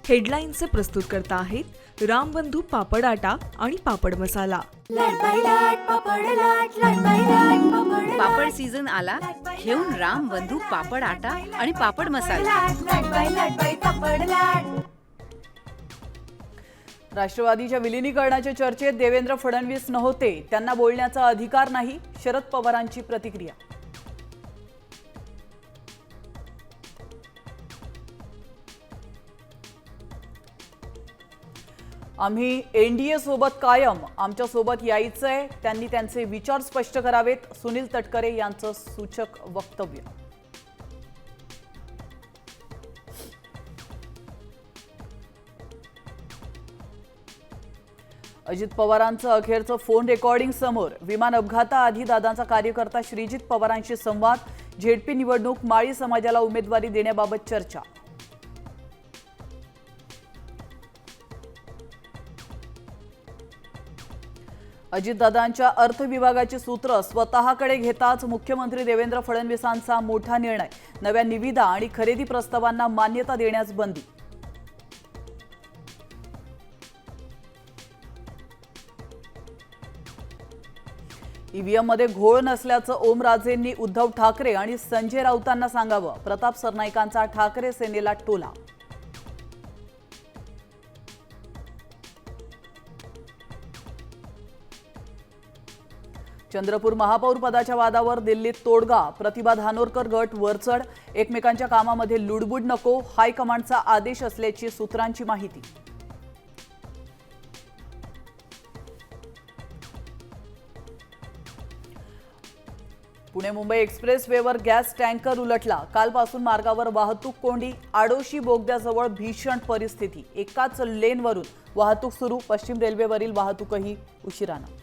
हेडलाईन्सचे प्रस्तुतकर्ता आहेत रामबंधू पापड आटा आणि पापड मसाला। पापड सीझन आला, घेऊन रामबंधू पापड आटा आणि पापड मसाला। राष्ट्रवादीच्या विलीनीकरणाच्या चर्चेत देवेंद्र फडणवीस नव्हते, त्यांना बोलण्याचा अधिकार नाही, शरद पवारांची प्रतिक्रिया। आम्ही एनडीए सोबत कायम, आमच्या सोबत यायचंय, त्यांनी त्यांचे विचार स्पष्ट करावेत, सुनील तटकरे यांचं सूचक वक्तव्य। अजित पवारांचं अखेरचं फोन रेकॉर्डिंग समोर, विमान अपघाताआधी दादांचा कार्यकर्ता श्रीजित पवारांशी संवाद, झेडपी निवडणूक, माळी समाजाला उमेदवारी देण्याबाबत चर्चा। अजितदादांच्या अर्थ विभागाची सूत्र स्वतःकडे घेताच मुख्यमंत्री देवेंद्र फडणवीसांचा मोठा निर्णय, नव्या निविदा आणि खरेदी प्रस्तावांना मान्यता देण्यास बंदी। ईव्हीएम मध्ये घोळ नसल्याचं ओमराजेंनी उद्धव ठाकरे आणि संजय राऊतांना सांगावं, प्रताप सरनाईकांचा ठाकरे सेनेला टोला। चंद्रपूर महापौर पदाच्या वादावर दिल्लीत तोडगा, प्रतिभा धानोरकर गट वरचढ, एकमेकांच्या कामामध्ये लुडबुड नको, हायकमांडचा आदेश असल्याची सूत्रांची माहिती। पुणे मुंबई एक्सप्रेस वेवर गॅस टँकर उलटला, कालपासून मार्गावर वाहतूक कोंडी, आडोशी बोगद्याजवळ भीषण परिस्थिती, एकाच लेनवरून वाहतूक सुरू, पश्चिम रेल्वेवरील वाहतूकही उशिरानं।